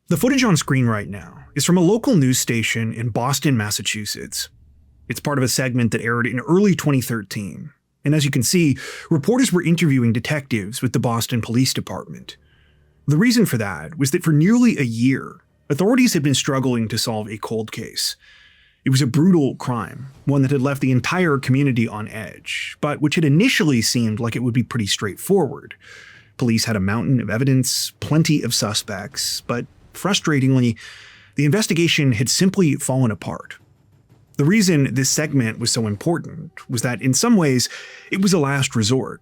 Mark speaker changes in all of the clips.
Speaker 1: The footage on screen right now is from a local news station in Boston, Massachusetts. It's part of a segment that aired in early 2013, and as you can see, reporters were interviewing detectives with the Boston Police Department. The reason for that was that for nearly a year, authorities had been struggling to solve a cold case. It was a brutal crime, one that had left the entire community on edge, but which had initially seemed like it would be pretty straightforward. Police had a mountain of evidence, plenty of suspects, but frustratingly, the investigation had simply fallen apart. The reason this segment was so important was that in some ways, it was a last resort.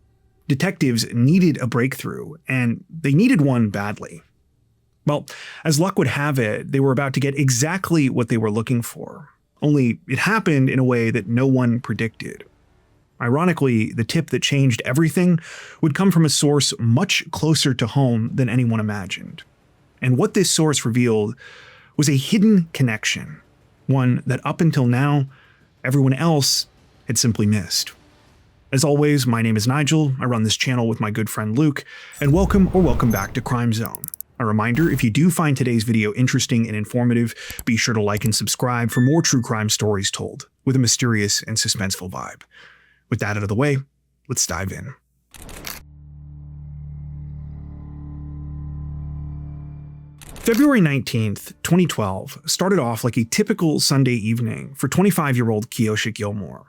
Speaker 1: Detectives needed a breakthrough, and they needed one badly. Well, as luck would have it, they were about to get exactly what they were looking for. Only it happened in a way that no one predicted. Ironically, the tip that changed everything would come from a source much closer to home than anyone imagined. And what this source revealed was a hidden connection, one that up until now, everyone else had simply missed. As always, my name is Nigel, I run this channel with my good friend Luke, and welcome back to Crime Zone. A reminder, if you do find today's video interesting and informative, be sure to like and subscribe for more true crime stories told with a mysterious and suspenseful vibe. With that out of the way, let's dive in. February 19th, 2012 started off like a typical Sunday evening for 25-year-old Keosha Gillmore.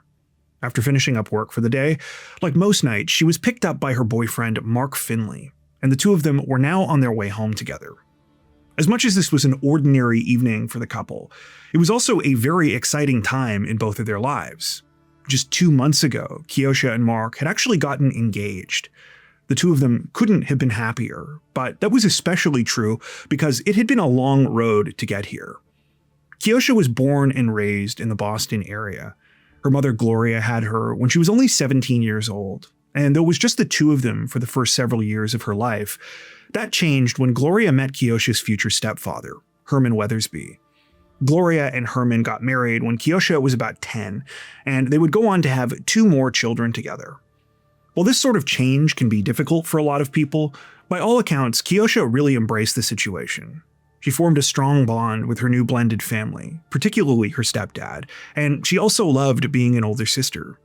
Speaker 1: After finishing up work for the day, like most nights, she was picked up by her boyfriend Mark Finley, and the two of them were now on their way home together. As much as this was an ordinary evening for the couple, it was also a very exciting time in both of their lives. Just 2 months ago, Keosha and Mark had actually gotten engaged. The two of them couldn't have been happier, but that was especially true because it had been a long road to get here. Keosha was born and raised in the Boston area. Her mother Gloria had her when she was only 17 years old, and though it was just the two of them for the first several years of her life, that changed when Gloria met Keosha's future stepfather, Herman Weathersby. Gloria and Herman got married when Keosha was about 10, and they would go on to have 2 more children together. While this sort of change can be difficult for a lot of people, by all accounts, Keosha really embraced the situation. She formed a strong bond with her new blended family, particularly her stepdad, and she also loved being an older sister.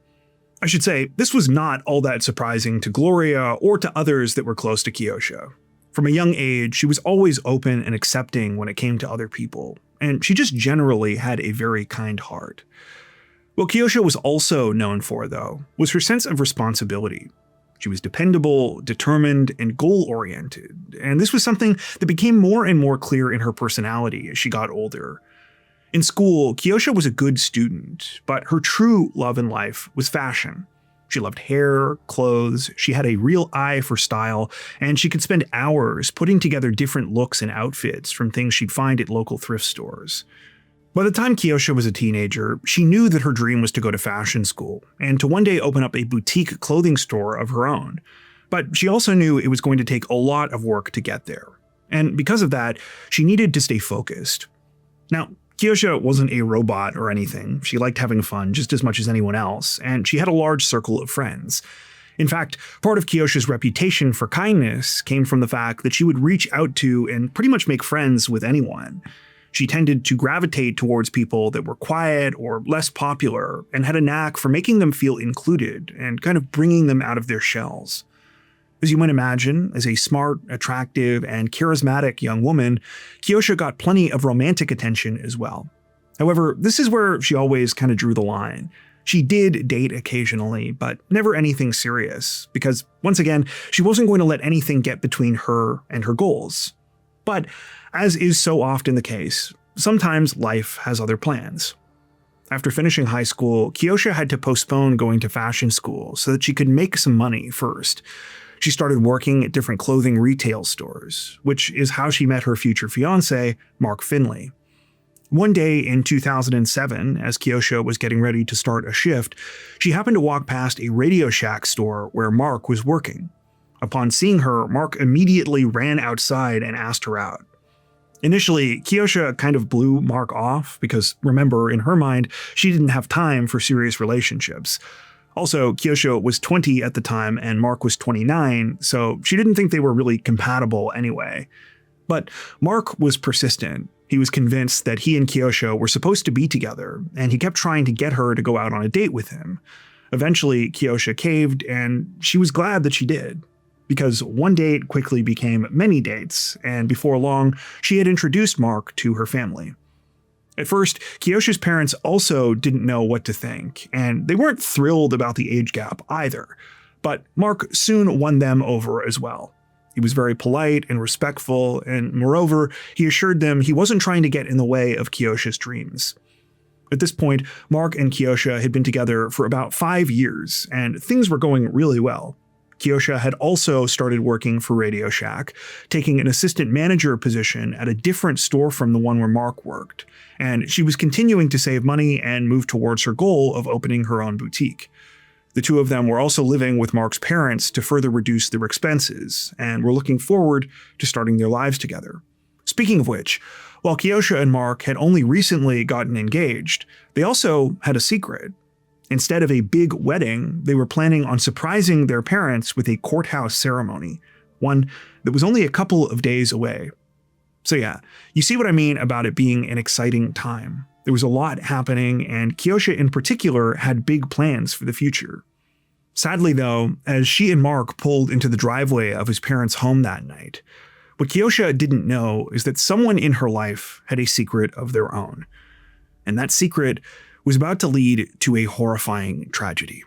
Speaker 1: I should say, this was not all that surprising to Gloria or to others that were close to Keosha. From a young age, she was always open and accepting when it came to other people, and she just generally had a very kind heart. What Keosha was also known for, though, was her sense of responsibility. She was dependable, determined, and goal-oriented, and this was something that became more and more clear in her personality as she got older. In school, Keosha was a good student, but her true love in life was fashion. She loved hair, clothes, she had a real eye for style, and she could spend hours putting together different looks and outfits from things she'd find at local thrift stores. By the time Keosha was a teenager, she knew that her dream was to go to fashion school and to one day open up a boutique clothing store of her own. But she also knew it was going to take a lot of work to get there. And because of that, she needed to stay focused. Now, Keosha wasn't a robot or anything. She liked having fun just as much as anyone else, and she had a large circle of friends. In fact, part of Keosha's reputation for kindness came from the fact that she would reach out to and pretty much make friends with anyone. She tended to gravitate towards people that were quiet or less popular and had a knack for making them feel included and kind of bringing them out of their shells. As you might imagine, as a smart, attractive, and charismatic young woman, Keosha got plenty of romantic attention as well. However, this is where she always kind of drew the line. She did date occasionally, but never anything serious, because once again, she wasn't going to let anything get between her and her goals. But as is so often the case, sometimes life has other plans. After finishing high school, Keosha had to postpone going to fashion school so that she could make some money first. She started working at different clothing retail stores, which is how she met her future fiancé, Mark Finley. One day in 2007, as Keosha was getting ready to start a shift, she happened to walk past a Radio Shack store where Mark was working. Upon seeing her, Mark immediately ran outside and asked her out. Initially, Keosha kind of blew Mark off because, remember, in her mind, she didn't have time for serious relationships. Also, Keosha was 20 at the time and Mark was 29, so she didn't think they were really compatible anyway. But Mark was persistent. He was convinced that he and Keosha were supposed to be together, and he kept trying to get her to go out on a date with him. Eventually, Keosha caved, and she was glad that she did, because one date quickly became many dates, and before long, she had introduced Mark to her family. At first, Keosha's parents also didn't know what to think, and they weren't thrilled about the age gap either, but Mark soon won them over as well. He was very polite and respectful, and moreover, he assured them he wasn't trying to get in the way of Keosha's dreams. At this point, Mark and Keosha had been together for about 5 years, and things were going really well. Keosha had also started working for Radio Shack, taking an assistant manager position at a different store from the one where Mark worked, and she was continuing to save money and move towards her goal of opening her own boutique. The two of them were also living with Mark's parents to further reduce their expenses, and were looking forward to starting their lives together. Speaking of which, while Keosha and Mark had only recently gotten engaged, they also had a secret. Instead of a big wedding, they were planning on surprising their parents with a courthouse ceremony, one that was only a couple of days away. So yeah, you see what I mean about it being an exciting time. There was a lot happening, and Keosha in particular had big plans for the future. Sadly though, as she and Mark pulled into the driveway of his parents' home that night, what Keosha didn't know is that someone in her life had a secret of their own. And that secret was about to lead to a horrifying tragedy.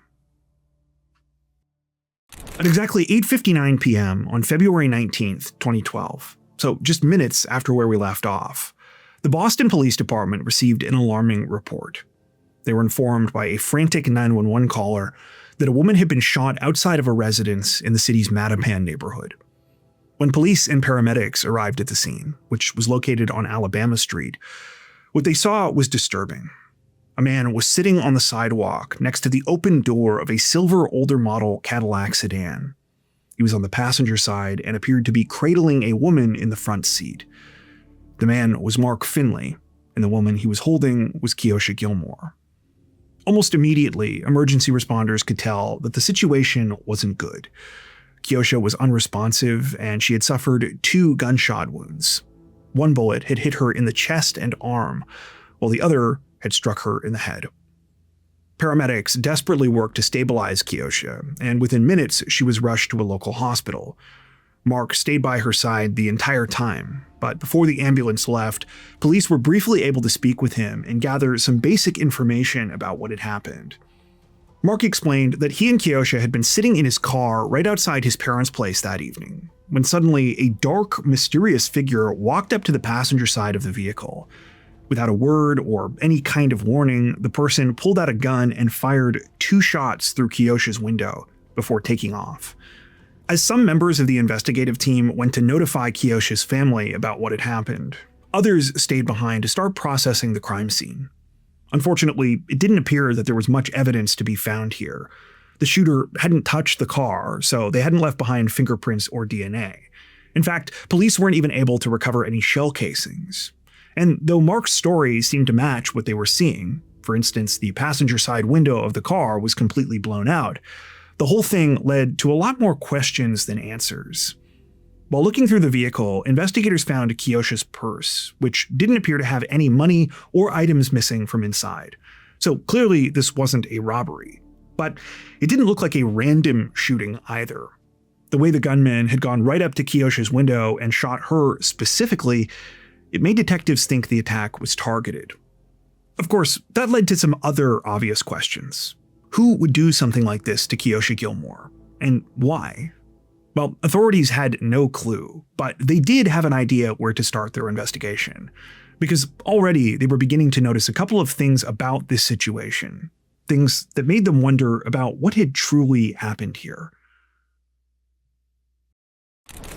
Speaker 1: At exactly 8:59 p.m. on February 19th, 2012, so just minutes after where we left off, the Boston Police Department received an alarming report. They were informed by a frantic 911 caller that a woman had been shot outside of a residence in the city's Mattapan neighborhood. When police and paramedics arrived at the scene, which was located on Alabama Street, what they saw was disturbing. A man was sitting on the sidewalk next to the open door of a silver older model Cadillac sedan. He was on the passenger side and appeared to be cradling a woman in the front seat. The man was Mark Finley, and the woman he was holding was Keosha Gillmore. Almost immediately, emergency responders could tell that the situation wasn't good. Keosha was unresponsive, and she had suffered 2 gunshot wounds. One bullet had hit her in the chest and arm, while the other had struck her in the head. Paramedics desperately worked to stabilize Keosha, and within minutes she was rushed to a local hospital. Mark stayed by her side the entire time, but before the ambulance left, police were briefly able to speak with him and gather some basic information about what had happened. Mark explained that he and Keosha had been sitting in his car right outside his parents' place that evening, when suddenly a dark, mysterious figure walked up to the passenger side of the vehicle. Without a word or any kind of warning, the person pulled out a gun and fired 2 shots through Keosha's window before taking off. As some members of the investigative team went to notify Keosha's family about what had happened, others stayed behind to start processing the crime scene. Unfortunately, it didn't appear that there was much evidence to be found here. The shooter hadn't touched the car, so they hadn't left behind fingerprints or DNA. In fact, police weren't even able to recover any shell casings. And though Mark's story seemed to match what they were seeing, for instance, the passenger side window of the car was completely blown out, the whole thing led to a lot more questions than answers. While looking through the vehicle, investigators found Keosha's purse, which didn't appear to have any money or items missing from inside. So clearly this wasn't a robbery. But it didn't look like a random shooting either. The way the gunman had gone right up to Keosha's window and shot her specifically, it made detectives think the attack was targeted. Of course, that led to some other obvious questions. Who would do something like this to Keosha Gillmore? And why? Well, authorities had no clue, but they did have an idea where to start their investigation. Because already they were beginning to notice a couple of things about this situation. Things that made them wonder about what had truly happened here.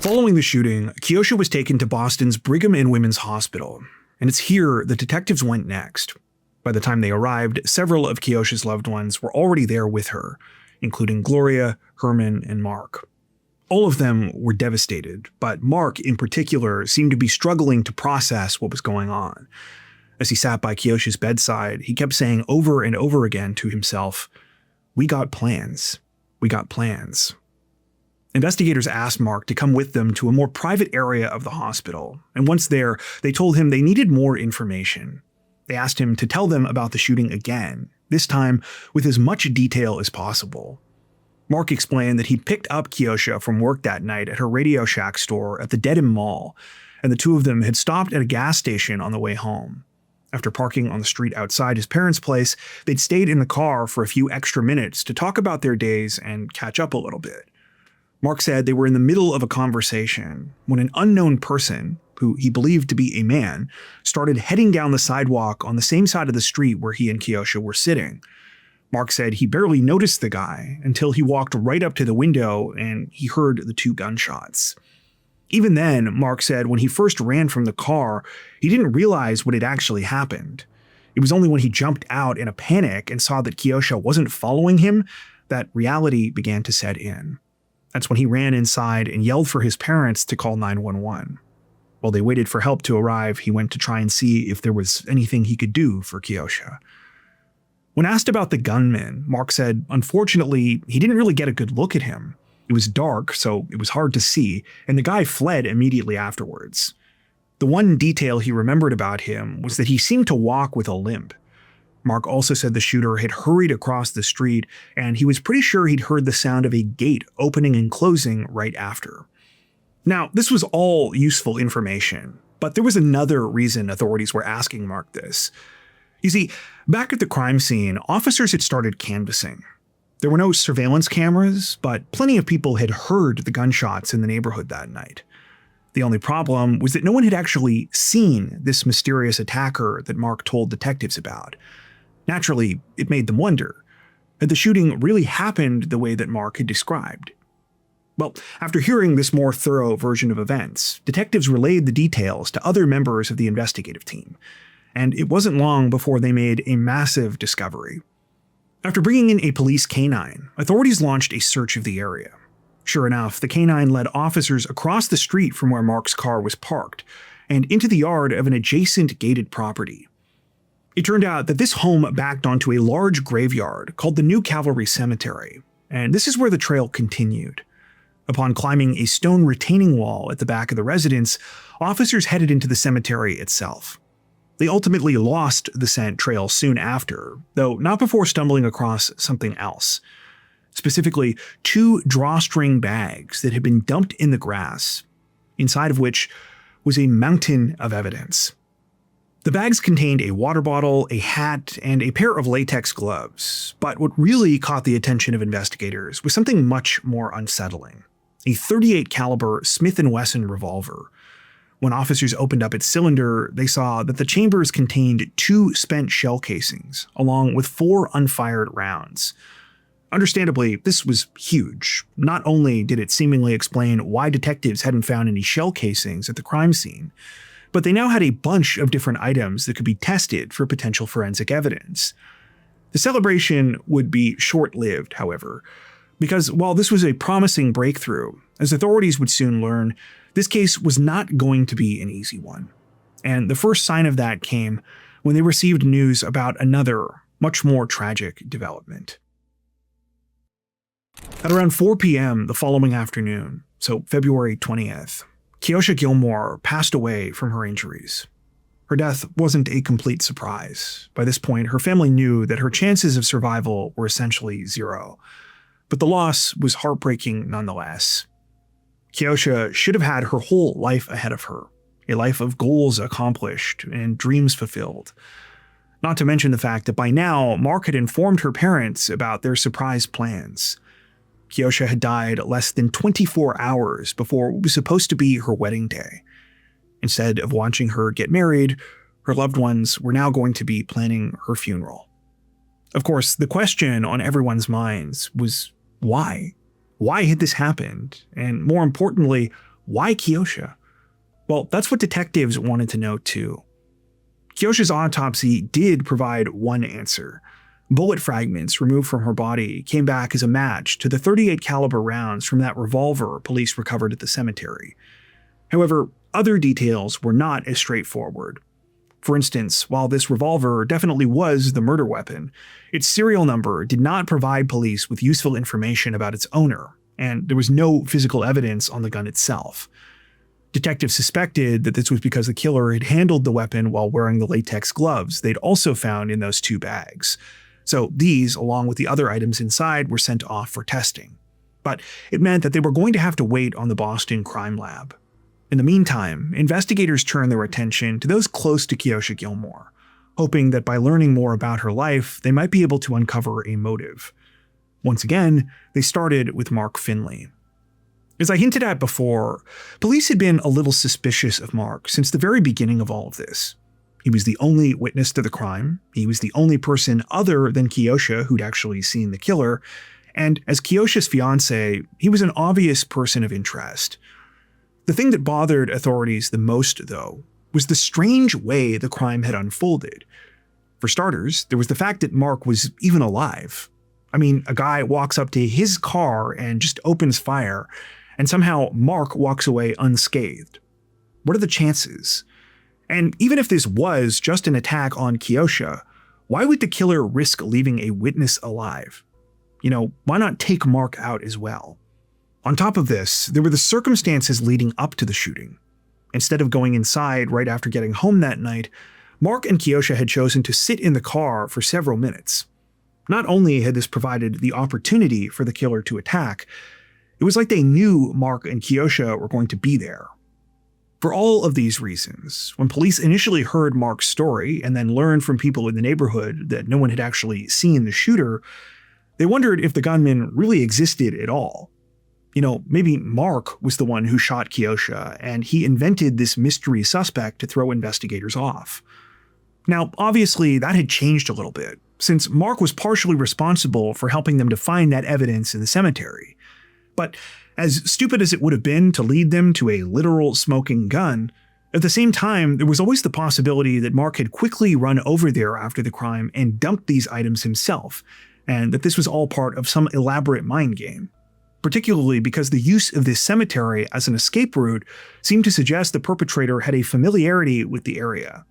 Speaker 1: Following the shooting, Keosha was taken to Boston's Brigham and Women's Hospital, and it's here the detectives went next. By the time they arrived, several of Keosha's loved ones were already there with her, including Gloria, Herman, and Mark. All of them were devastated, but Mark in particular seemed to be struggling to process what was going on. As he sat by Keosha's bedside, he kept saying over and over again to himself, "We got plans. We got plans." Investigators asked Mark to come with them to a more private area of the hospital, and once there, they told him they needed more information. They asked him to tell them about the shooting again, this time with as much detail as possible. Mark explained that he'd picked up Keosha from work that night at her Radio Shack store at the Dedham Mall, and the two of them had stopped at a gas station on the way home. After parking on the street outside his parents' place, they'd stayed in the car for a few extra minutes to talk about their days and catch up a little bit. Mark said they were in the middle of a conversation when an unknown person, who he believed to be a man, started heading down the sidewalk on the same side of the street where he and Keosha were sitting. Mark said he barely noticed the guy until he walked right up to the window and he heard the two gunshots. Even then, Mark said when he first ran from the car, he didn't realize what had actually happened. It was only when he jumped out in a panic and saw that Keosha wasn't following him that reality began to set in. That's when he ran inside and yelled for his parents to call 911. While they waited for help to arrive, he went to try and see if there was anything he could do for Keosha. When asked about the gunman, Mark said, unfortunately, he didn't really get a good look at him. It was dark, so it was hard to see, and the guy fled immediately afterwards. The one detail he remembered about him was that he seemed to walk with a limp. Mark also said the shooter had hurried across the street, and he was pretty sure he'd heard the sound of a gate opening and closing right after. Now, this was all useful information, but there was another reason authorities were asking Mark this. You see, back at the crime scene, officers had started canvassing. There were no surveillance cameras, but plenty of people had heard the gunshots in the neighborhood that night. The only problem was that no one had actually seen this mysterious attacker that Mark told detectives about. Naturally, it made them wonder, had the shooting really happened the way that Mark had described? Well, after hearing this more thorough version of events, detectives relayed the details to other members of the investigative team, and it wasn't long before they made a massive discovery. After bringing in a police canine, authorities launched a search of the area. Sure enough, the canine led officers across the street from where Mark's car was parked and into the yard of an adjacent gated property. It turned out that this home backed onto a large graveyard called the New Cavalry Cemetery, and this is where the trail continued. Upon climbing a stone retaining wall at the back of the residence, officers headed into the cemetery itself. They ultimately lost the scent trail soon after, though not before stumbling across something else. Specifically, 2 drawstring bags that had been dumped in the grass, inside of which was a mountain of evidence. The bags contained a water bottle, a hat, and a pair of latex gloves, but what really caught the attention of investigators was something much more unsettling: a .38 caliber Smith & Wesson revolver. When officers opened up its cylinder, they saw that the chambers contained 2 spent shell casings, along with 4 unfired rounds. Understandably, this was huge. Not only did it seemingly explain why detectives hadn't found any shell casings at the crime scene, but they now had a bunch of different items that could be tested for potential forensic evidence. The celebration would be short-lived, however, because while this was a promising breakthrough, as authorities would soon learn, this case was not going to be an easy one. And the first sign of that came when they received news about another, much more tragic development. At around 4 p.m. the following afternoon, so February 20th, Keosha Gillmore passed away from her injuries. Her death wasn't a complete surprise. By this point, her family knew that her chances of survival were essentially zero. But the loss was heartbreaking nonetheless. Keosha should have had her whole life ahead of her, a life of goals accomplished and dreams fulfilled. Not to mention the fact that by now, Mark had informed her parents about their surprise plans. Keosha had died less than 24 hours before what was supposed to be her wedding day. Instead of watching her get married, her loved ones were now going to be planning her funeral. Of course, the question on everyone's minds was why? Why had this happened? And more importantly, why Keosha? Well, that's what detectives wanted to know too. Keosha's autopsy did provide one answer. Bullet fragments removed from her body came back as a match to the .38 caliber rounds from that revolver police recovered at the cemetery. However, other details were not as straightforward. For instance, while this revolver definitely was the murder weapon, its serial number did not provide police with useful information about its owner, and there was no physical evidence on the gun itself. Detectives suspected that this was because the killer had handled the weapon while wearing the latex gloves they'd also found in those 2 bags. So these, along with the other items inside, were sent off for testing. But it meant that they were going to have to wait on the Boston crime lab. In the meantime, investigators turned their attention to those close to Keosha Gillmore, hoping that by learning more about her life, they might be able to uncover a motive. Once again, they started with Mark Finley. As I hinted at before, police had been a little suspicious of Mark since the very beginning of all of this. He was the only witness to the crime, he was the only person other than Keosha who'd actually seen the killer, and as Keosha's fiancé, he was an obvious person of interest. The thing that bothered authorities the most, though, was the strange way the crime had unfolded. For starters, there was the fact that Mark was even alive. I mean, a guy walks up to his car and just opens fire, and somehow Mark walks away unscathed. What are the chances? And even if this was just an attack on Keosha, why would the killer risk leaving a witness alive? Why not take Mark out as well? On top of this, there were the circumstances leading up to the shooting. Instead of going inside right after getting home that night, Mark and Keosha had chosen to sit in the car for several minutes. Not only had this provided the opportunity for the killer to attack, it was like they knew Mark and Keosha were going to be there. For all of these reasons, when police initially heard Mark's story and then learned from people in the neighborhood that no one had actually seen the shooter, they wondered if the gunman really existed at all. Maybe Mark was the one who shot Keosha, and he invented this mystery suspect to throw investigators off. Now, obviously, that had changed a little bit, since Mark was partially responsible for helping them to find that evidence in the cemetery. But as stupid as it would have been to lead them to a literal smoking gun, at the same time, there was always the possibility that Mark had quickly run over there after the crime and dumped these items himself, and that this was all part of some elaborate mind game. Particularly because the use of this cemetery as an escape route seemed to suggest the perpetrator had a familiarity with the area.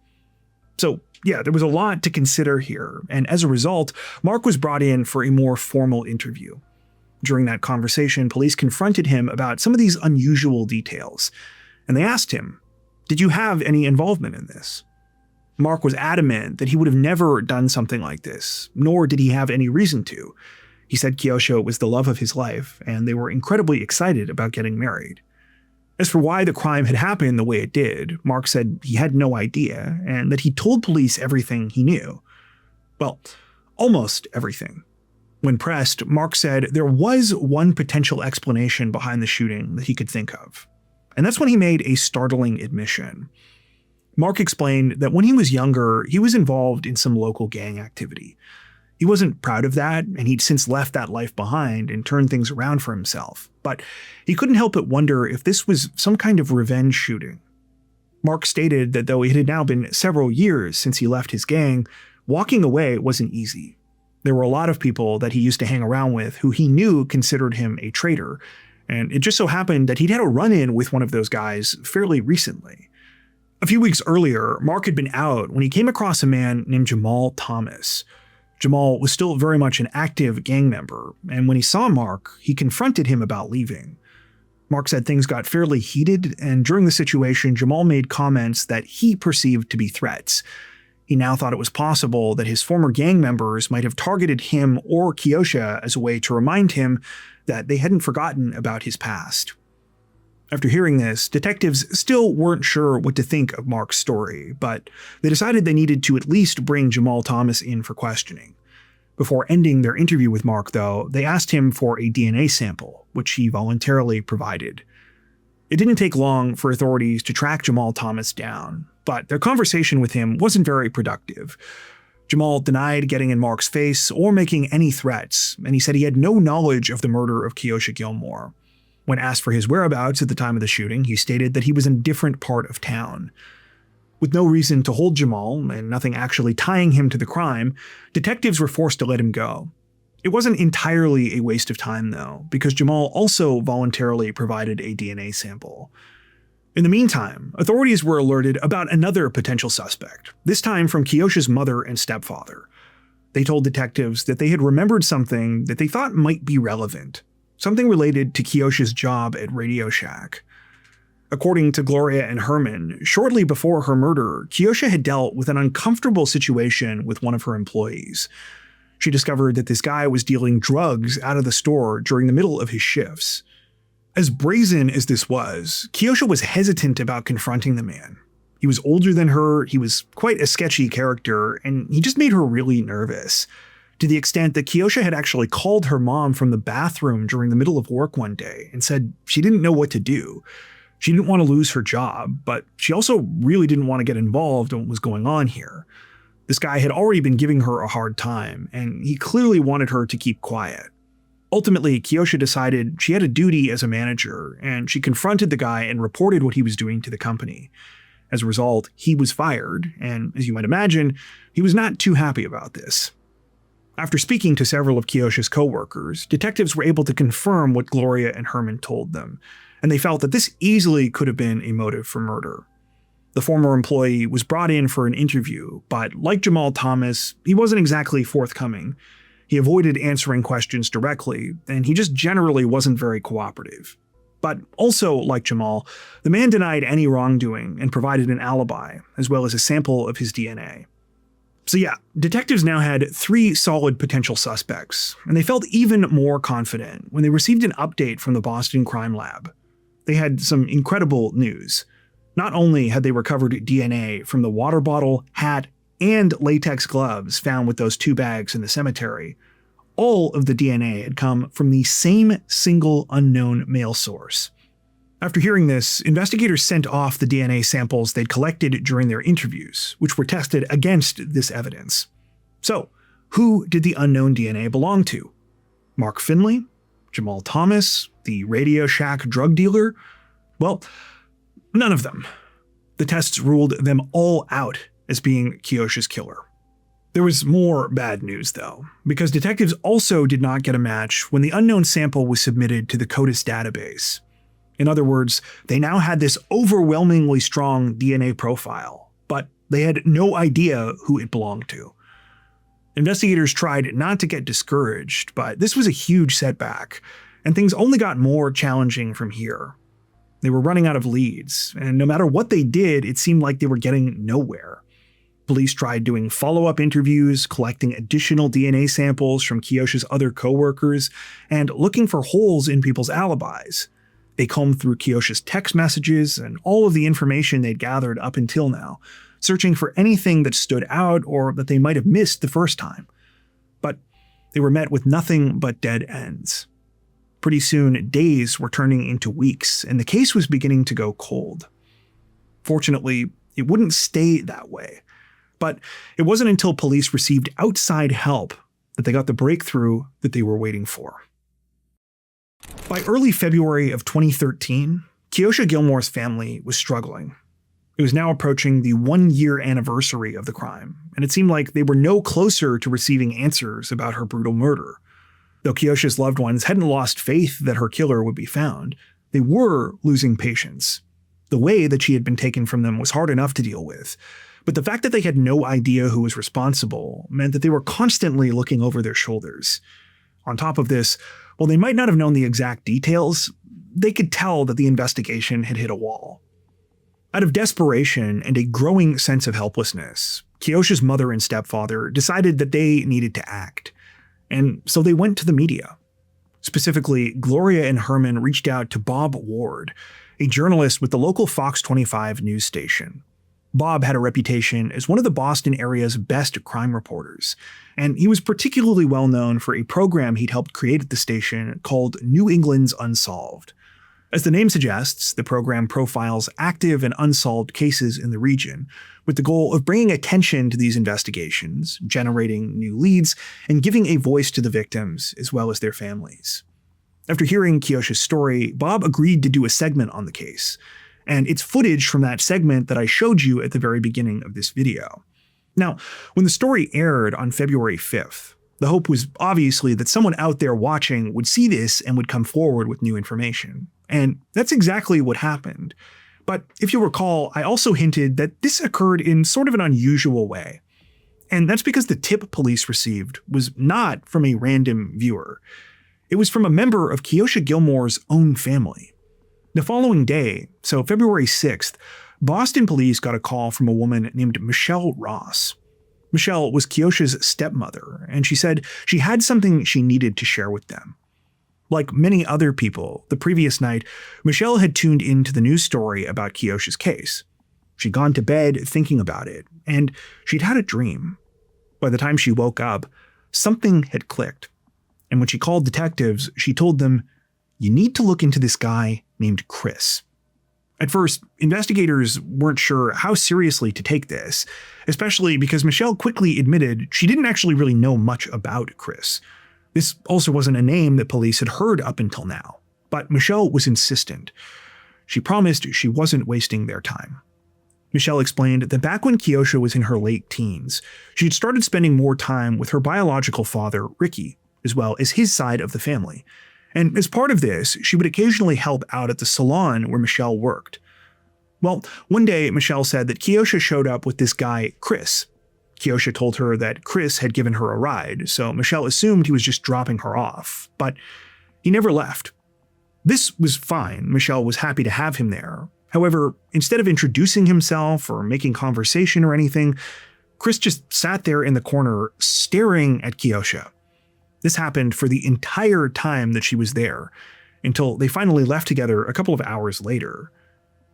Speaker 1: So, yeah, there was a lot to consider here, and as a result, Mark was brought in for a more formal interview. During that conversation, police confronted him about some of these unusual details, and they asked him, "Did you have any involvement in this?" Mark was adamant that he would have never done something like this, nor did he have any reason to. He said Keosha was the love of his life, and they were incredibly excited about getting married. As for why the crime had happened the way it did, Mark said he had no idea, and that he told police everything he knew. Well, almost everything. When pressed, Mark said there was one potential explanation behind the shooting that he could think of. And that's when he made a startling admission. Mark explained that when he was younger, he was involved in some local gang activity. He wasn't proud of that, and he'd since left that life behind and turned things around for himself, but he couldn't help but wonder if this was some kind of revenge shooting. Mark stated that though it had now been several years since he left his gang, walking away wasn't easy. There were a lot of people that he used to hang around with who he knew considered him a traitor, and it just so happened that he'd had a run-in with one of those guys fairly recently. A few weeks earlier, Mark had been out when he came across a man named Jamal Thomas. Jamal was still very much an active gang member, and when he saw Mark, he confronted him about leaving. Mark said things got fairly heated, and during the situation, Jamal made comments that he perceived to be threats. He now thought it was possible that his former gang members might have targeted him or Keosha as a way to remind him that they hadn't forgotten about his past. After hearing this, detectives still weren't sure what to think of Mark's story, but they decided they needed to at least bring Jamal Thomas in for questioning. Before ending their interview with Mark, though, they asked him for a DNA sample, which he voluntarily provided. It didn't take long for authorities to track Jamal Thomas down, but their conversation with him wasn't very productive. Jamal denied getting in Mark's face or making any threats, and he said he had no knowledge of the murder of Keosha Gillmore. When asked for his whereabouts at the time of the shooting, he stated that he was in a different part of town. With no reason to hold Jamal, and nothing actually tying him to the crime, detectives were forced to let him go. It wasn't entirely a waste of time, though, because Jamal also voluntarily provided a DNA sample. In the meantime, authorities were alerted about another potential suspect, this time from Keosha's mother and stepfather. They told detectives that they had remembered something that they thought might be relevant. something related to Keosha's job at Radio Shack. According to Gloria and Herman, shortly before her murder, Keosha had dealt with an uncomfortable situation with one of her employees. She discovered that this guy was dealing drugs out of the store during the middle of his shifts. As brazen as this was, Keosha was hesitant about confronting the man. He was older than her, he was quite a sketchy character, and he just made her really nervous, to the extent that Keosha had actually called her mom from the bathroom during the middle of work one day and said she didn't know what to do. She didn't want to lose her job, but she also really didn't want to get involved in what was going on here. This guy had already been giving her a hard time, and he clearly wanted her to keep quiet. Ultimately, Keosha decided she had a duty as a manager, and she confronted the guy and reported what he was doing to the company. As a result, he was fired, and as you might imagine, he was not too happy about this. After speaking to several of Keosha's coworkers, detectives were able to confirm what Gloria and Herman told them, and they felt that this easily could have been a motive for murder. The former employee was brought in for an interview, but like Jamal Thomas, he wasn't exactly forthcoming. He avoided answering questions directly, and he just generally wasn't very cooperative. But also, like Jamal, the man denied any wrongdoing and provided an alibi, as well as a sample of his DNA. So yeah, detectives now had 3 solid potential suspects, and they felt even more confident when they received an update from the Boston Crime Lab. They had some incredible news. Not only had they recovered DNA from the water bottle, hat, and latex gloves found with those 2 bags in the cemetery, all of the DNA had come from the same single unknown male source. After hearing this, investigators sent off the DNA samples they'd collected during their interviews, which were tested against this evidence. So, who did the unknown DNA belong to? Mark Finley? Jamal Thomas? The Radio Shack drug dealer? Well, none of them. The tests ruled them all out as being Keosha's killer. There was more bad news, though, because detectives also did not get a match when the unknown sample was submitted to the CODIS database. In other words, they now had this overwhelmingly strong DNA profile, but they had no idea who it belonged to. Investigators tried not to get discouraged, but this was a huge setback, and things only got more challenging from here. They were running out of leads, and no matter what they did, it seemed like they were getting nowhere. Police tried doing follow-up interviews, collecting additional DNA samples from Keosha's other coworkers, and looking for holes in people's alibis. They combed through Keosha's text messages and all of the information they'd gathered up until now, searching for anything that stood out or that they might have missed the first time. But they were met with nothing but dead ends. Pretty soon, days were turning into weeks, and the case was beginning to go cold. Fortunately, it wouldn't stay that way. But it wasn't until police received outside help that they got the breakthrough that they were waiting for. By early February of 2013, Keosha Gillmore's family was struggling. It was now approaching the 1-year anniversary of the crime, and it seemed like they were no closer to receiving answers about her brutal murder. Though Keosha's loved ones hadn't lost faith that her killer would be found, they were losing patience. The way that she had been taken from them was hard enough to deal with, but the fact that they had no idea who was responsible meant that they were constantly looking over their shoulders. On top of this, while they might not have known the exact details, they could tell that the investigation had hit a wall. Out of desperation and a growing sense of helplessness, Keosha's mother and stepfather decided that they needed to act. And so they went to the media. Specifically, Gloria and Herman reached out to Bob Ward, a journalist with the local Fox 25 news station. Bob had a reputation as one of the Boston area's best crime reporters, and he was particularly well known for a program he'd helped create at the station called New England's Unsolved. As the name suggests, the program profiles active and unsolved cases in the region, with the goal of bringing attention to these investigations, generating new leads, and giving a voice to the victims as well as their families. After hearing Keosha's story, Bob agreed to do a segment on the case, and it's footage from that segment that I showed you at the very beginning of this video. Now, when the story aired on February 5th, the hope was obviously that someone out there watching would see this and would come forward with new information. And that's exactly what happened. But if you recall, I also hinted that this occurred in sort of an unusual way. And that's because the tip police received was not from a random viewer. It was from a member of Keosha Gillmore's own family. The following day, so February 6th, Boston police got a call from a woman named Michelle Ross. Michelle was Keosha's stepmother, and she said she had something she needed to share with them. Like many other people, the previous night, Michelle had tuned into the news story about Keosha's case. She'd gone to bed thinking about it, and she'd had a dream. By the time she woke up, something had clicked. And when she called detectives, she told them, "You need to look into this guy named Chris." At first, investigators weren't sure how seriously to take this, especially because Michelle quickly admitted she didn't actually really know much about Chris. This also wasn't a name that police had heard up until now, but Michelle was insistent. She promised she wasn't wasting their time. Michelle explained that back when Keosha was in her late teens, she'd started spending more time with her biological father, Ricky, as well as his side of the family. And as part of this, she would occasionally help out at the salon where Michelle worked. Well, one day, Michelle said that Keosha showed up with this guy, Chris. Keosha told her that Chris had given her a ride, so Michelle assumed he was just dropping her off, but he never left. This was fine. Michelle was happy to have him there. However, instead of introducing himself or making conversation or anything, Chris just sat there in the corner staring at Keosha. This happened for the entire time that she was there, until they finally left together a couple of hours later.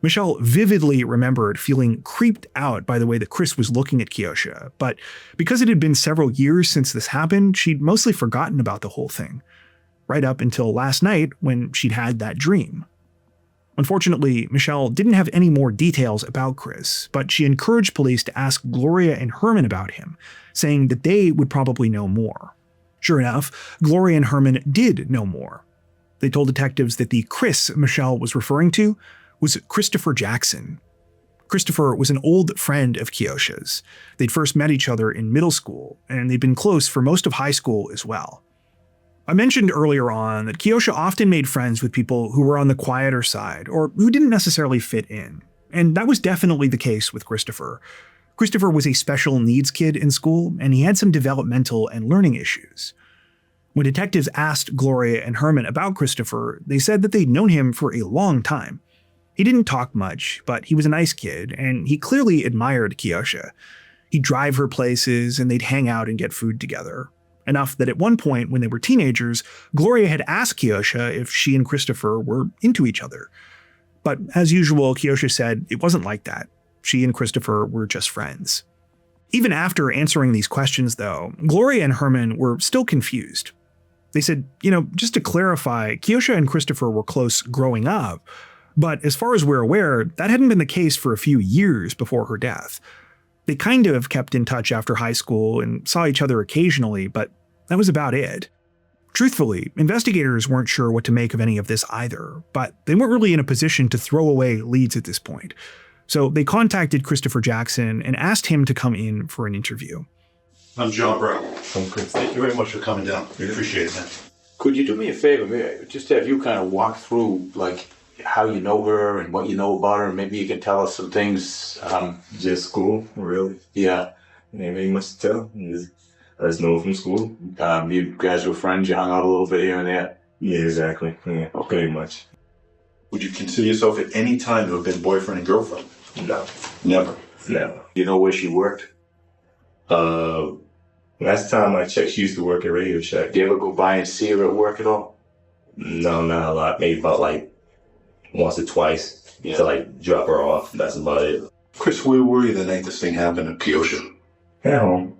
Speaker 1: Michelle vividly remembered feeling creeped out by the way that Chris was looking at Keosha, but because it had been several years since this happened, she'd mostly forgotten about the whole thing, right up until last night when she'd had that dream. Unfortunately, Michelle didn't have any more details about Chris, but she encouraged police to ask Gloria and Herman about him, saying that they would probably know more. Sure enough, Gloria and Herman did know more. They told detectives that the Chris Michelle was referring to was Christopher Jackson. Christopher was an old friend of Keosha's. They'd first met each other in middle school, and they'd been close for most of high school as well. I mentioned earlier on that Keosha often made friends with people who were on the quieter side, or who didn't necessarily fit in, and that was definitely the case with Christopher. Christopher was a special needs kid in school, and he had some developmental and learning issues. When detectives asked Gloria and Herman about Christopher, they said that they'd known him for a long time. He didn't talk much, but he was a nice kid, and he clearly admired Keosha. He'd drive her places, and they'd hang out and get food together. Enough that at one point, when they were teenagers, Gloria had asked Keosha if she and Christopher were into each other. But as usual, Keosha said it wasn't like that. She and Christopher were just friends. Even after answering these questions, though, Gloria and Herman were still confused. They said, just to clarify, Keosha and Christopher were close growing up, but as far as we're aware, that hadn't been the case for a few years before her death. They kind of kept in touch after high school and saw each other occasionally, but that was about it. Truthfully, investigators weren't sure what to make of any of this either, but they weren't really in a position to throw away leads at this point. So they contacted Christopher Jackson and asked him to come in for an interview.
Speaker 2: I'm John Brown. Thank you very much for coming down. We appreciate it, man.
Speaker 3: Could you do me a favor? Just have you kind of walk through, how you know her and what you know about her, and maybe you can tell us some things.
Speaker 4: Just school, really.
Speaker 3: Yeah.
Speaker 4: Ain't really much to tell. I just know her from school.
Speaker 3: You guys were friends, you hung out a little bit here and there?
Speaker 4: Yeah, exactly. Yeah, okay. Pretty much.
Speaker 2: Would you consider yourself at any time to have been boyfriend and girlfriend?
Speaker 4: No.
Speaker 2: Never?
Speaker 4: Never.
Speaker 3: You know where she worked?
Speaker 4: Last time I checked, she used to work at Radio Shack.
Speaker 3: Did you ever go by and see her at work at all?
Speaker 4: No, not a lot. Maybe about once or twice to drop her off. That's about it.
Speaker 2: Chris, where were you the night this thing happened at Keosha?
Speaker 4: At home.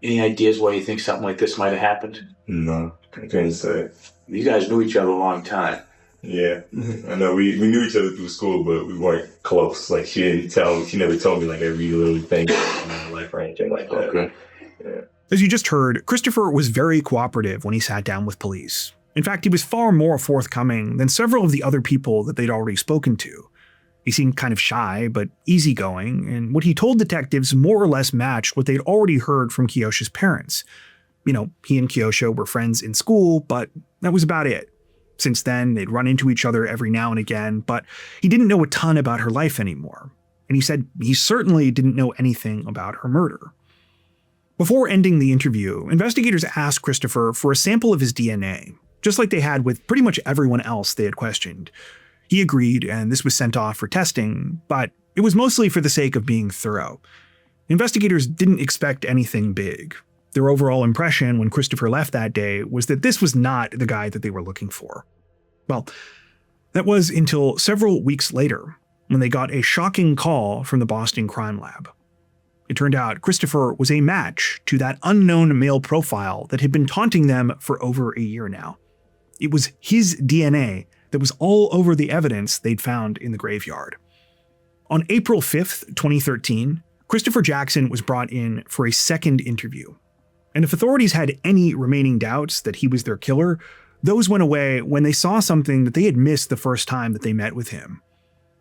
Speaker 3: Any ideas why you think something like this might have happened?
Speaker 4: No, I couldn't say.
Speaker 3: You guys knew each other a long time.
Speaker 4: Yeah, I know. We knew each other through school, but we weren't close. She never told me every little thing in my life or anything like that.
Speaker 3: Okay.
Speaker 4: Yeah.
Speaker 1: As you just heard, Christopher was very cooperative when he sat down with police. In fact, he was far more forthcoming than several of the other people that they'd already spoken to. He seemed kind of shy, but easygoing, and what he told detectives more or less matched what they'd already heard from Keosha's parents. He and Keosha were friends in school, but that was about it. Since then, they'd run into each other every now and again, but he didn't know a ton about her life anymore. And he said he certainly didn't know anything about her murder. Before ending the interview, investigators asked Christopher for a sample of his DNA. just like they had with pretty much everyone else they had questioned. He agreed, and this was sent off for testing, but it was mostly for the sake of being thorough. Investigators didn't expect anything big. Their overall impression when Christopher left that day was that this was not the guy that they were looking for. Well, that was until several weeks later, when they got a shocking call from the Boston Crime Lab. It turned out Christopher was a match to that unknown male profile that had been taunting them for over a year now. It was his DNA that was all over the evidence they'd found in the graveyard. On April 5th, 2013, Christopher Jackson was brought in for a second interview. And if authorities had any remaining doubts that he was their killer, those went away when they saw something that they had missed the first time that they met with him.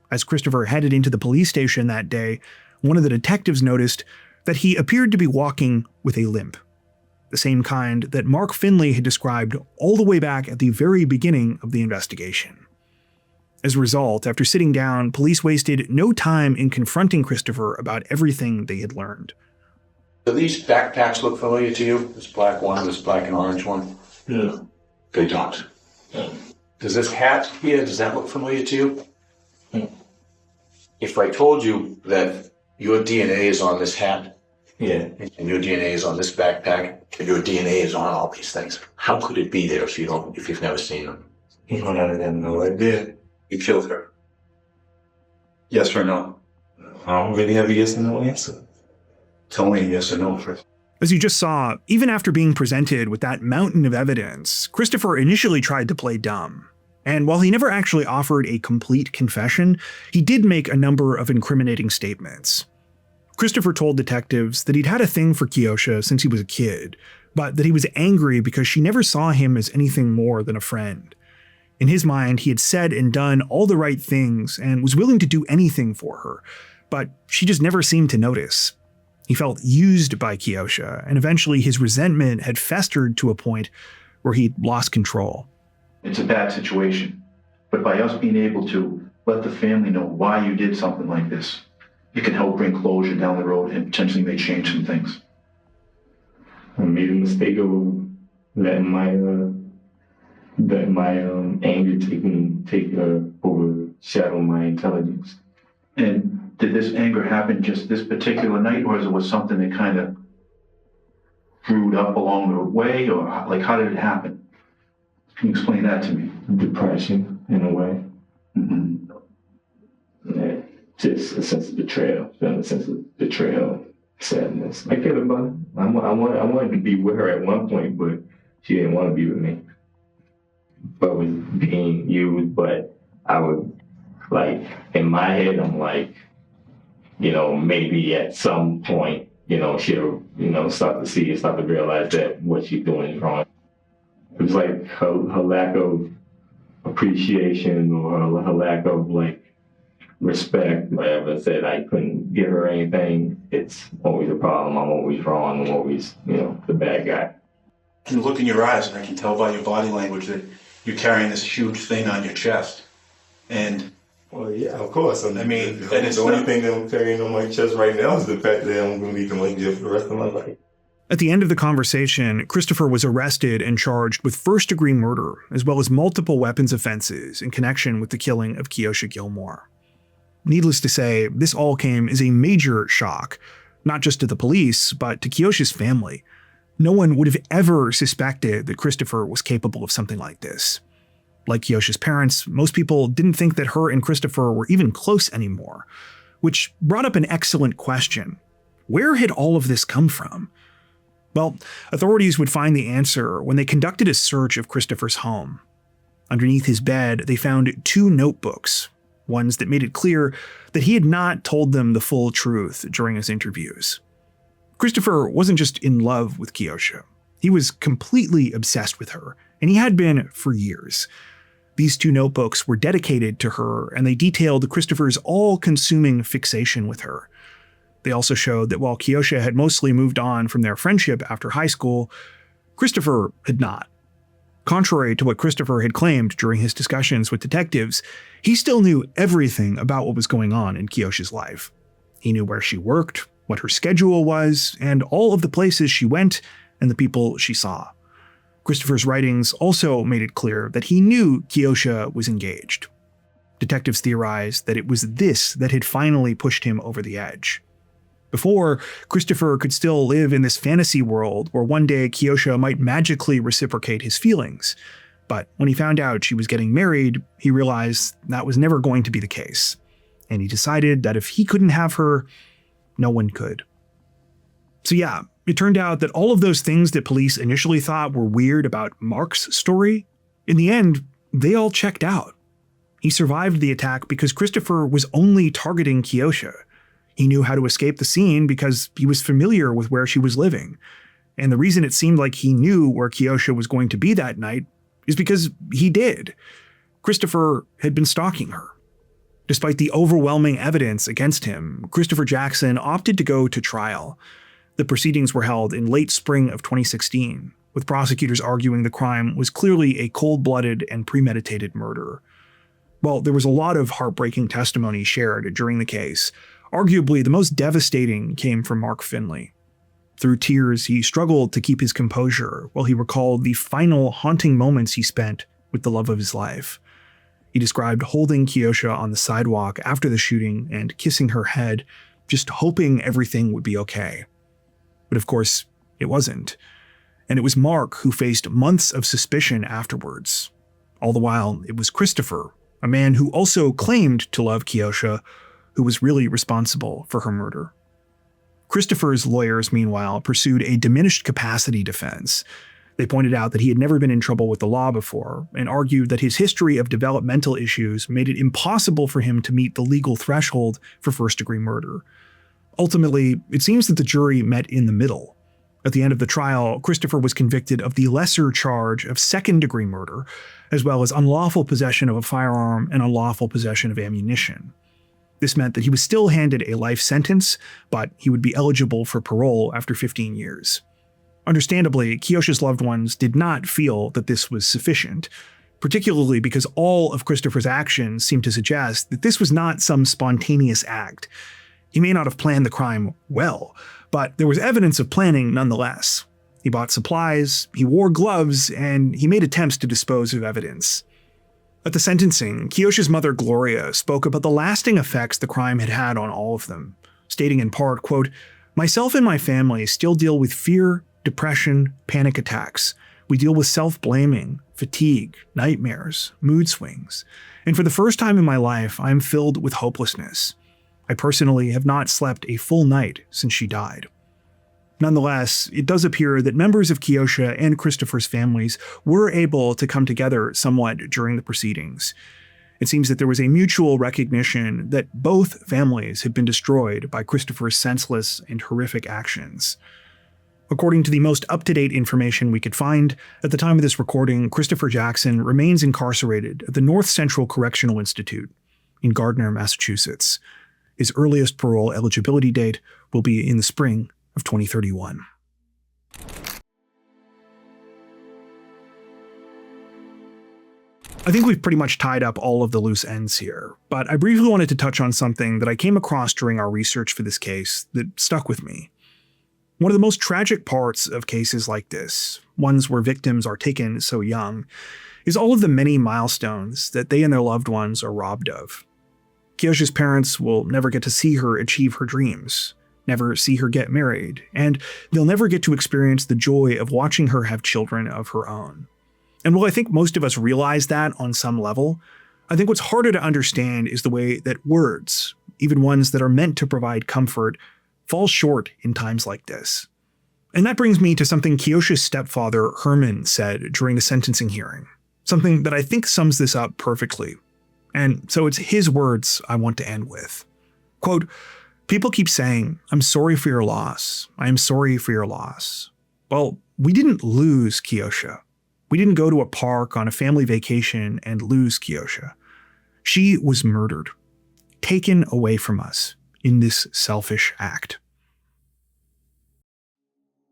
Speaker 1: As Christopher headed into the police station that day, one of the detectives noticed that he appeared to be walking with a limp. The same kind that Mark Finley had described all the way back at the very beginning of the investigation. As a result, after sitting down, police wasted no time in confronting Christopher about everything they had learned.
Speaker 3: Do these backpacks look familiar to you? This black one, this black and orange one?
Speaker 4: Yeah.
Speaker 3: They don't. Does this hat here, does that look familiar to you? If I told you that your DNA is on this hat,
Speaker 4: Yeah.
Speaker 3: and your DNA is on this backpack, and your DNA is on all these things, how could it be there if you've never seen them?
Speaker 4: You don't have no idea.
Speaker 2: You killed her. Yes or no?
Speaker 4: I don't really have a yes or no answer.
Speaker 2: Tell me yes or no first.
Speaker 1: As you just saw, even after being presented with that mountain of evidence, Christopher initially tried to play dumb. And while he never actually offered a complete confession, he did make a number of incriminating statements. Christopher told detectives that he'd had a thing for Keosha since he was a kid, but that he was angry because she never saw him as anything more than a friend. In his mind, he had said and done all the right things and was willing to do anything for her, but she just never seemed to notice. He felt used by Keosha, and eventually his resentment had festered to a point where he'd lost control.
Speaker 5: It's a bad situation, but by us being able to let the family know why you did something like this, it can help bring closure down the road and potentially may change some things.
Speaker 4: I made a mistake of letting my anger overshadow my intelligence.
Speaker 5: And did this anger happen just this particular night, or was it something that kind of brewed up along the way, or like how did it happen? Can you explain that to me?
Speaker 4: Depression, in a way.
Speaker 5: Mm-hmm.
Speaker 4: Yeah, just a sense of betrayal, feeling a sense of betrayal, sadness. I cared about it. I wanted to be with her at one point, but she didn't want to be with me. But was being used, but I would, like, in my head, I'm like, maybe at some point, she'll, start to realize that what she's doing is wrong. It was like her lack of appreciation or her lack of, like, respect. Whenever I said I couldn't give her anything, it's always a problem. I'm always wrong. I'm always, the bad guy.
Speaker 2: I can look in your eyes and I can tell by your body language that you're carrying this huge thing on your chest. And
Speaker 4: well, yeah, of course.
Speaker 2: I mean,
Speaker 4: and it's the only thing that I'm carrying on my chest right now is the fact that I'm going to be in jail for the rest of my life.
Speaker 1: At the end of the conversation, Christopher was arrested and charged with first-degree murder, as well as multiple weapons offenses in connection with the killing of Keosha Gillmore. Needless to say, this all came as a major shock, not just to the police, but to Keosha's family. No one would have ever suspected that Christopher was capable of something like this. Like Keosha's parents, most people didn't think that her and Christopher were even close anymore, which brought up an excellent question. Where had all of this come from? Well, authorities would find the answer when they conducted a search of Christopher's home. Underneath his bed, they found 2 notebooks, ones that made it clear that he had not told them the full truth during his interviews. Christopher wasn't just in love with Keosha. He was completely obsessed with her, and he had been for years. These 2 notebooks were dedicated to her, and they detailed Christopher's all-consuming fixation with her. They also showed that while Keosha had mostly moved on from their friendship after high school, Christopher had not. Contrary to what Christopher had claimed during his discussions with detectives, he still knew everything about what was going on in Keosha's life. He knew where she worked, what her schedule was, and all of the places she went and the people she saw. Christopher's writings also made it clear that he knew Keosha was engaged. Detectives theorized that it was this that had finally pushed him over the edge. Before, Christopher could still live in this fantasy world where one day Keosha might magically reciprocate his feelings. But when he found out she was getting married, he realized that was never going to be the case. And he decided that if he couldn't have her, no one could. So yeah, it turned out that all of those things that police initially thought were weird about Mark's story, in the end, they all checked out. He survived the attack because Christopher was only targeting Keosha. He knew how to escape the scene because he was familiar with where she was living. And the reason it seemed like he knew where Keosha was going to be that night is because he did. Christopher had been stalking her. Despite the overwhelming evidence against him, Christopher Jackson opted to go to trial. The proceedings were held in late spring of 2016, with prosecutors arguing the crime was clearly a cold-blooded and premeditated murder. While there was a lot of heartbreaking testimony shared during the case, arguably the most devastating came from Mark Finley. Through tears, he struggled to keep his composure while he recalled the final haunting moments he spent with the love of his life. He described holding Keosha on the sidewalk after the shooting and kissing her head, just hoping everything would be okay. But of course, it wasn't. And it was Mark who faced months of suspicion afterwards. All the while, it was Christopher, a man who also claimed to love Keosha, who was really responsible for her murder. Christopher's lawyers, meanwhile, pursued a diminished capacity defense. They pointed out that he had never been in trouble with the law before, and argued that his history of developmental issues made it impossible for him to meet the legal threshold for first-degree murder. Ultimately, it seems that the jury met in the middle. At the end of the trial, Christopher was convicted of the lesser charge of second-degree murder, as well as unlawful possession of a firearm and unlawful possession of ammunition. This meant that he was still handed a life sentence, but he would be eligible for parole after 15 years. Understandably, Keosha's loved ones did not feel that this was sufficient, particularly because all of Christopher's actions seemed to suggest that this was not some spontaneous act. He may not have planned the crime well, but there was evidence of planning nonetheless. He bought supplies, he wore gloves, and he made attempts to dispose of evidence. At the sentencing, Keosha's mother Gloria spoke about the lasting effects the crime had had on all of them, stating in part, quote, "Myself and my family still deal with fear, depression, panic attacks. We deal with self-blaming, fatigue, nightmares, mood swings. And for the first time in my life, I am filled with hopelessness. I personally have not slept a full night since she died." Nonetheless, it does appear that members of Keosha and Christopher's families were able to come together somewhat during the proceedings. It seems that there was a mutual recognition that both families had been destroyed by Christopher's senseless and horrific actions. According to the most up-to-date information we could find, at the time of this recording, Christopher Jackson remains incarcerated at the North Central Correctional Institute in Gardner, Massachusetts. His earliest parole eligibility date will be in the spring of 2031. I think we've pretty much tied up all of the loose ends here, but I briefly wanted to touch on something that I came across during our research for this case that stuck with me. One of the most tragic parts of cases like this, ones where victims are taken so young, is all of the many milestones that they and their loved ones are robbed of. Keosha's parents will never get to see her achieve her dreams, never see her get married, and they'll never get to experience the joy of watching her have children of her own. And while I think most of us realize that on some level, I think what's harder to understand is the way that words, even ones that are meant to provide comfort, fall short in times like this. And that brings me to something Keosha's stepfather, Herman, said during the sentencing hearing, something that I think sums this up perfectly. And so it's his words I want to end with. Quote, "People keep saying, 'I'm sorry for your loss. I am sorry for your loss.' Well, we didn't lose Keosha. We didn't go to a park on a family vacation and lose Keosha. She was murdered, taken away from us in this selfish act."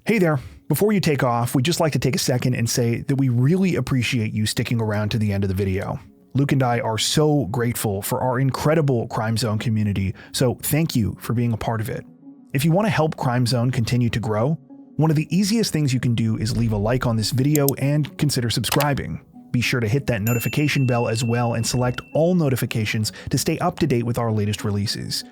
Speaker 1: Hey there. Before you take off, we'd just like to take a second and say that we really appreciate you sticking around to the end of the video. Luke and I are so grateful for our incredible Crime Zone community, so thank you for being a part of it. If you want to help Crime Zone continue to grow, One of the easiest things you can do is leave a like on this video and consider subscribing. Be sure to hit that notification bell as well and select all notifications to stay up to date with our latest releases.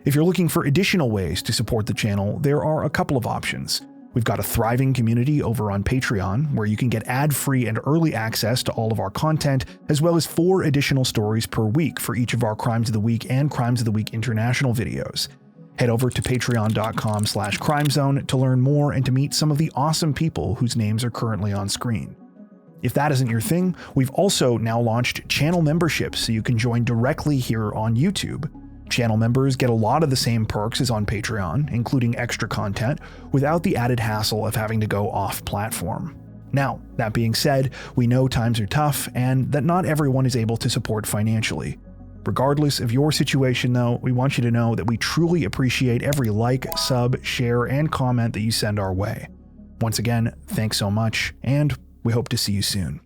Speaker 1: If you're looking for additional ways to support the channel, there are a couple of options. We've got a thriving community over on Patreon, where you can get ad-free and early access to all of our content, as well as 4 additional stories per week for each of our Crimes of the Week and Crimes of the Week International videos. Head over to patreon.com/crimezone to learn more and to meet some of the awesome people whose names are currently on screen. If that isn't your thing, we've also now launched channel memberships so you can join directly here on YouTube. Channel members get a lot of the same perks as on Patreon, including extra content, without the added hassle of having to go off-platform. Now, that being said, we know times are tough and that not everyone is able to support financially. Regardless of your situation though, we want you to know that we truly appreciate every like, sub, share, and comment that you send our way. Once again, thanks so much, and we hope to see you soon.